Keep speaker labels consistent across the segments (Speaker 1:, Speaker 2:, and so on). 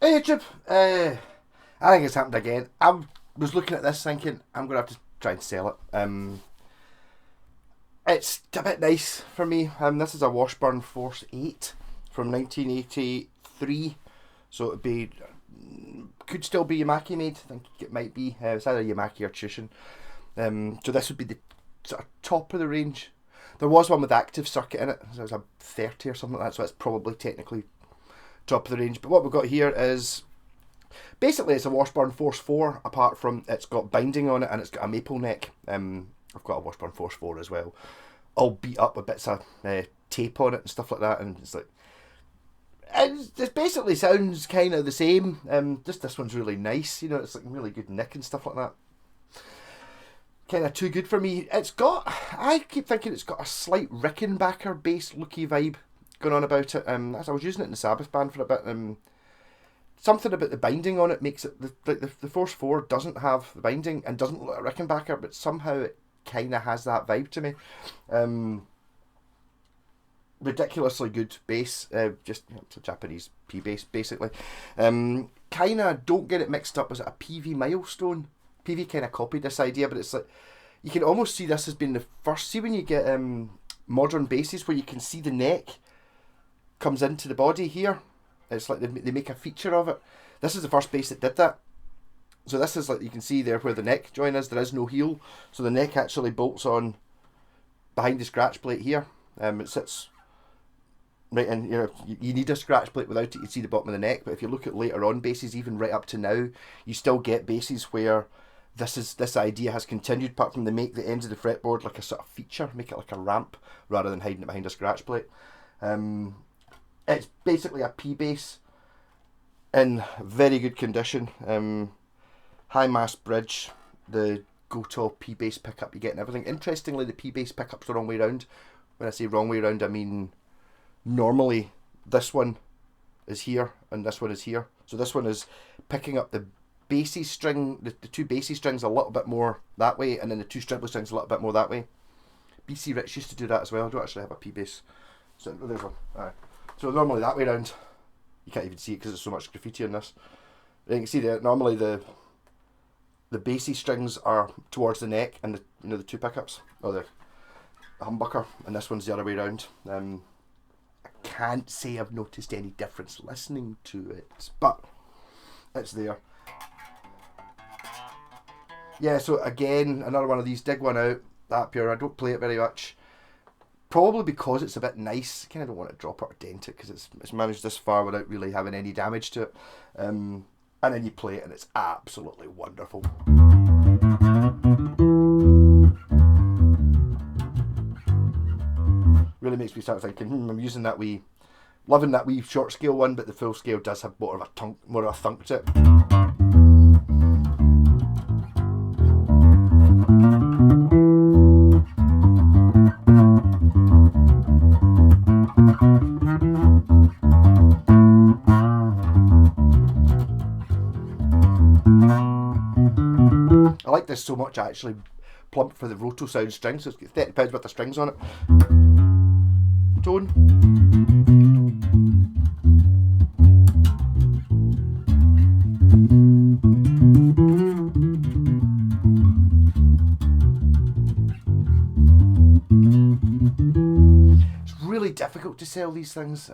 Speaker 1: Hey YouTube, I think it's happened again. I was looking at this thinking I'm going to have to try and sell it. It's a bit nice for me. This is a Washburn Force 8 from 1983, so it'd be, could still be yamaki made. I think it might be. It's either yamaki or Chushin. So this would be the sort of top of the range. There was one with active circuit in it, so it was a 30 or something like that, so it's probably technically top of the range. But what we've got here is basically it's a Washburn Force 4, apart from it's got binding on it and it's got a maple neck. I've got a Washburn Force 4 as well, all beat up with bits of tape on it and stuff like that, and it's like it basically sounds kind of the same. Just this one's really nice, you know, it's like really good nick and stuff like that. Kind of too good for me. It's got, I keep thinking it's got a slight Rickenbacker bass looky vibe going on about it. As I was using it in the Sabbath band for a bit, something about the binding on it makes it, the Force 4 doesn't have the binding and doesn't look like a Rickenbacker, but somehow it kind of has that vibe to me. Ridiculously good bass, just it's a Japanese P bass basically. Kind of don't get it mixed up. Was it a PV Milestone? PV kind of copied this idea, but it's like you can almost see this as being the first. See when you get modern basses where you can see the neck comes into the body here. It's like they make a feature of it. This is the first bass that did that. So this is like, you can see there where the neck join is, there is no heel, so the neck actually bolts on behind the scratch plate here. It sits right in, you know, you need a scratch plate. Without it you see the bottom of the neck, but if you look at later on basses, even right up to now, you still get basses where this idea has continued, apart from they make the ends of the fretboard like a sort of feature, make it like a ramp rather than hiding it behind a scratch plate. It's basically a P bass in very good condition. High mass bridge, the Goto P bass pickup you get and everything. Interestingly, the P bass pickup's the wrong way around. When I say wrong way around, I mean normally this one is here and this one is here. So this one is picking up the bassy string, the two bassy strings a little bit more that way, and then the two stridley strings a little bit more that way. BC Rich used to do that as well. I don't actually have a P bass. So there's one. Alright. So normally that way around, you can't even see it because there's so much graffiti in this. You can see there, normally the bassy strings are towards the neck and the two pickups, or the humbucker, and this one's the other way around. I can't say I've noticed any difference listening to it, but it's there. Yeah, so again, another one of these, dig one out, that pure. I don't play it very much. Probably because it's a bit nice. I kind of don't want to drop it or dent it because it's managed this far without really having any damage to it. And then you play it and it's absolutely wonderful. Really makes me start thinking, I'm using that loving that wee short scale one, but the full scale does have more of a thunk to it. I like this so much I actually plumped for the Roto Sound strings, so it's got 30 pounds worth of strings on it. Tone. It's really difficult to sell these things,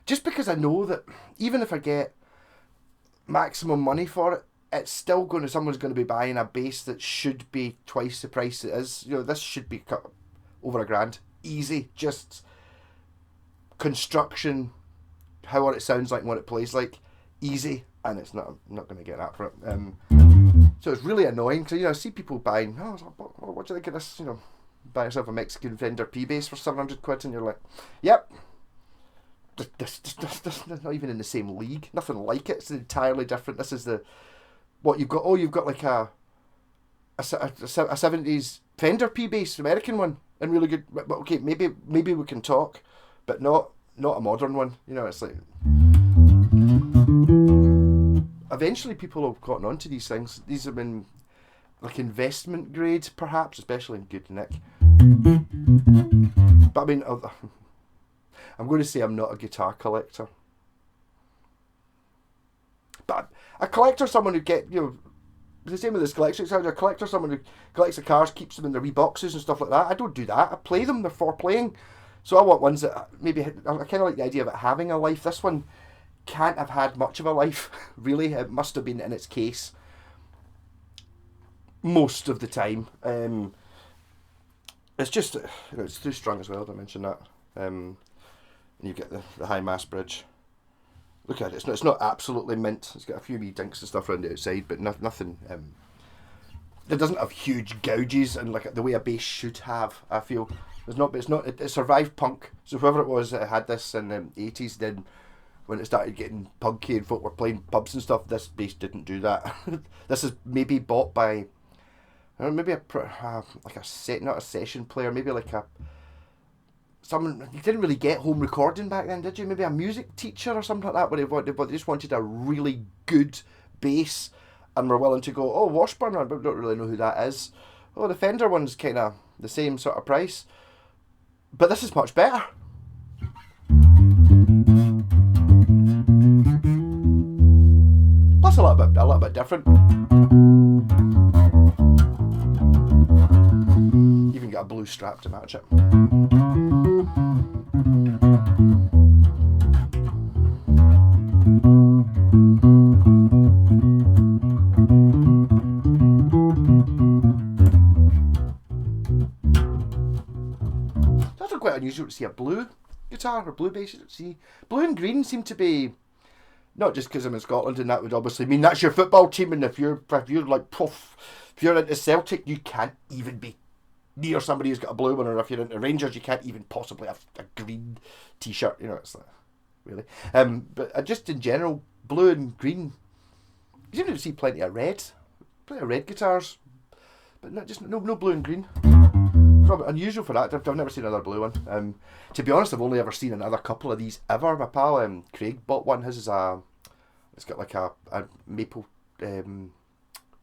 Speaker 1: just because I know that even if I get maximum money for it, it's still someone's going to be buying a bass that should be twice the price it is. You know, this should be cut over $1,000 easy. Just construction, how it sounds like and what it plays like, easy, and it's not. I'm not going to get that for it. So it's really annoying because, you know, I see people buying. What do you think of this? You know, buy yourself a Mexican Fender P bass for £700, and you're like, yep. This not even in the same league. Nothing like it. It's entirely different. This is what you've got. Oh, you've got like a 70s Fender P bass, American one, and really good. But okay, maybe we can talk, but not a modern one. You know, it's like eventually people have gotten onto these things. These have been like investment grade, perhaps, especially in good nick. But I mean, I'm going to say I'm not a guitar collector. But a collector, someone who the same with this collection. A collector, someone who collects the cars, keeps them in their wee boxes and stuff like that. I don't do that. I play them. They're for playing. So I want ones that maybe, I kind of like the idea of it having a life. This one can't have had much of a life, really. It must have been in its case most of the time. It's just, it's too strong as well, did I mention that? And you get the high mast bridge. Look at it. It's not absolutely mint. It's got a few wee dinks and stuff around the outside, but nothing. It doesn't have huge gouges and like the way a bass should have. I feel there's not, but it's not. It survived punk. So whoever it was that had this in the 80s, then when it started getting punky and folk were playing pubs and stuff, this bass didn't do that. This is maybe bought by, I don't know, maybe not a session player, maybe like someone. You didn't really get home recording back then, did you? Maybe a music teacher or something like that, where they just wanted a really good bass and were willing to go, oh, Washburn, I don't really know who that is. Oh, the Fender one's kind of the same sort of price, but this is much better. Plus a little bit different. Even got a blue strap to match it. It's also quite unusual to see a blue guitar or blue bass. See, blue and green seem to be, not just because I'm in Scotland, and that would obviously mean that's your football team, and if you're like if you're into Celtic, you can't even be near somebody who's got a blue one, or if you're into Rangers, you can't even possibly have a green t-shirt. It's like, really. But just in general, blue and green. You seem to see plenty of red guitars, but no blue and green. Probably unusual for that. I've never seen another blue one. To be honest, I've only ever seen another couple of these ever. My pal Craig bought one. His is it's got like a maple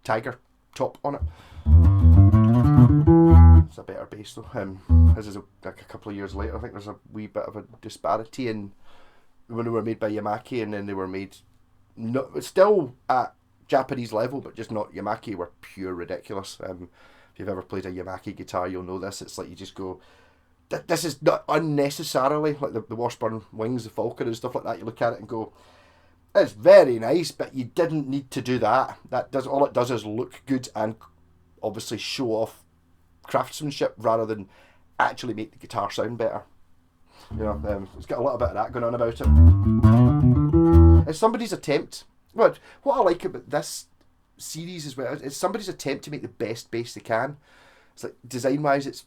Speaker 1: tiger top on it. It's a better bass though. His is like a couple of years later. I think there's a wee bit of a disparity in when they were made by Yamaki, and then they were made still at Japanese level, but just not Yamaki. Were pure ridiculous. If you've ever played a Yamaki guitar, you'll know this. It's like you just go, this is not unnecessarily like the Washburn Wings, the Falcon and stuff like that. You look at it and go, it's very nice, but you didn't need to do that. All it does is look good and obviously show off craftsmanship rather than actually make the guitar sound better. It's got a little bit of that going on about it. It's somebody's attempt. What I like about this series as well, it's somebody's attempt to make the best bass they can. It's like design wise, it's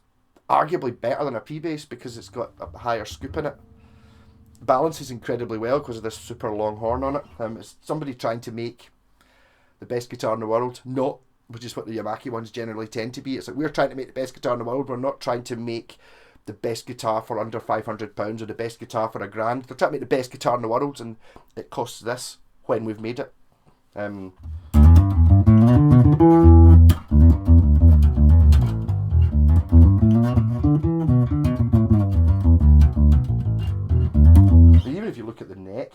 Speaker 1: arguably better than a P bass because it's got a higher scoop in it. Balances incredibly well because of this super long horn on it. It's somebody trying to make the best guitar in the world, which is what the Yamaki ones generally tend to be. It's like, we're trying to make the best guitar in the world, we're not trying to make the best guitar for under £500 or the best guitar for £1,000. They're trying to make the best guitar in the world, and it costs this when we've made it. Even if you look at the neck,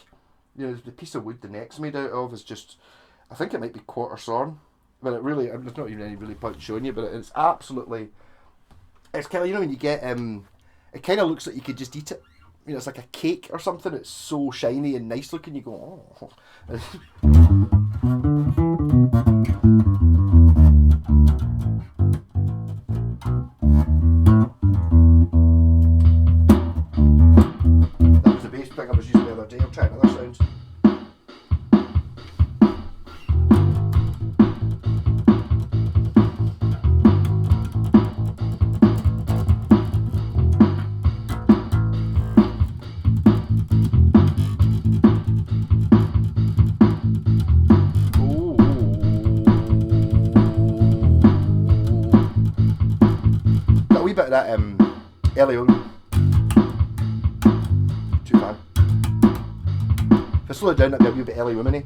Speaker 1: the piece of wood the neck's made out of is just, I think it might be quarter sawn, but it really, there's not even any really point showing you, but it's absolutely, it's kind of, when you get, it kind of looks like you could just eat it. It's like a cake or something. It's so shiny and nice looking. You go, oh. That was the bass pick I was using the other day. I'll try another sound. Bit of that Elio. Too bad. If I slow it down, that'd be a wee bit Elio mini.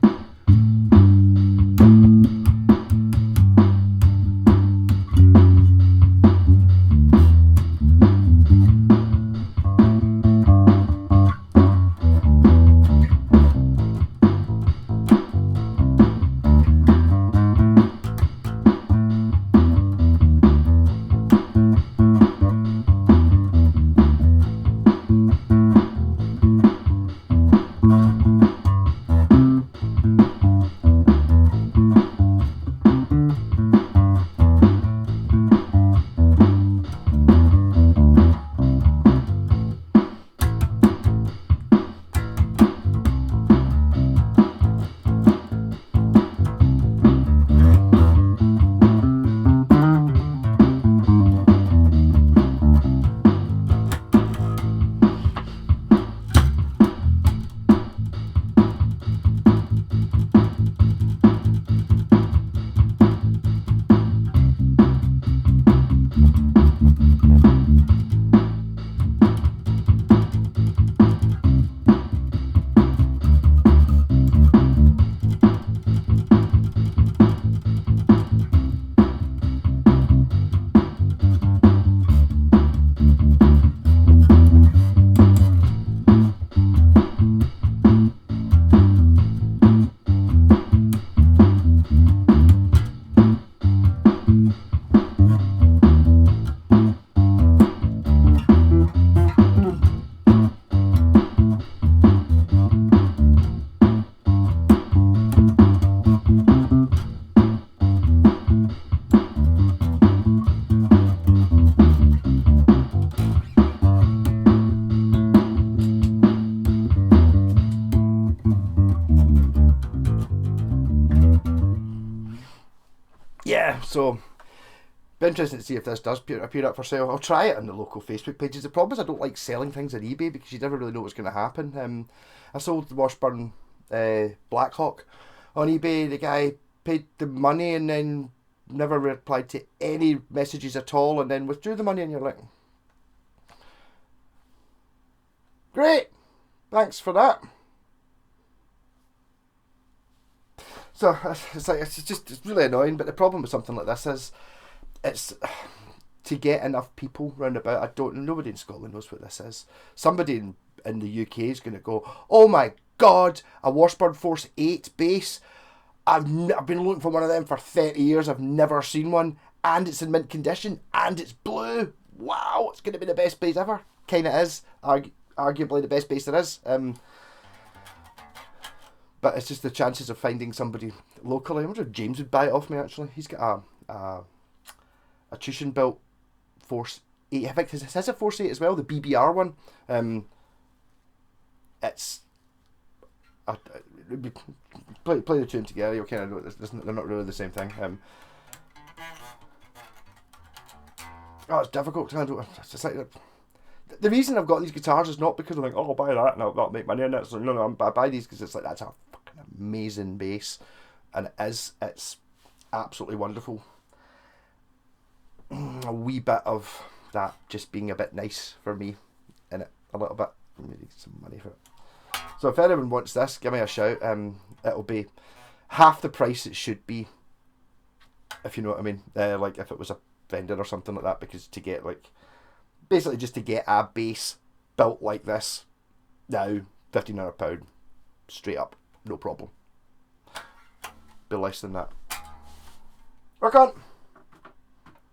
Speaker 1: So, be interesting to see if this does appear up for sale. I'll try it on the local Facebook pages. The problem is I don't like selling things on eBay because you never really know what's going to happen. I sold the Washburn Blackhawk on eBay. The guy paid the money and then never replied to any messages at all, and then withdrew the money, and you're like, great, thanks for that. So it's really annoying. But the problem with something like this is it's to get enough people round about. Nobody in Scotland knows what this is. Somebody in the UK is going to go, oh my god, a Washburn Force 8 base. I've been looking for one of them for 30 years. I've never seen one, and it's in mint condition, and it's blue. Wow, it's going to be the best base ever. Kind of is, arguably the best base there is. But it's just the chances of finding somebody locally. I wonder if James would buy it off me. Actually, he's got a Tushin built Force 8. In fact, it has a Force 8 as well, the BBR one. It's play the two together. You'll kind of know they're not really the same thing. It's difficult. It's just like the reason I've got these guitars is not because I'm like, oh, I'll buy that and I'll make money on it. So no, I buy these because it's like, that's a fucking amazing bass, and it's absolutely wonderful. A wee bit of that just being a bit nice for me in it, a little bit. Maybe some money for it. So if anyone wants this, give me a shout. It'll be half the price it should be, if you know what I mean. Like if it was a vendor or something like that, because to get basically just to get a bass built like this now, £1,500 straight up, no problem. Be less than that. Work on.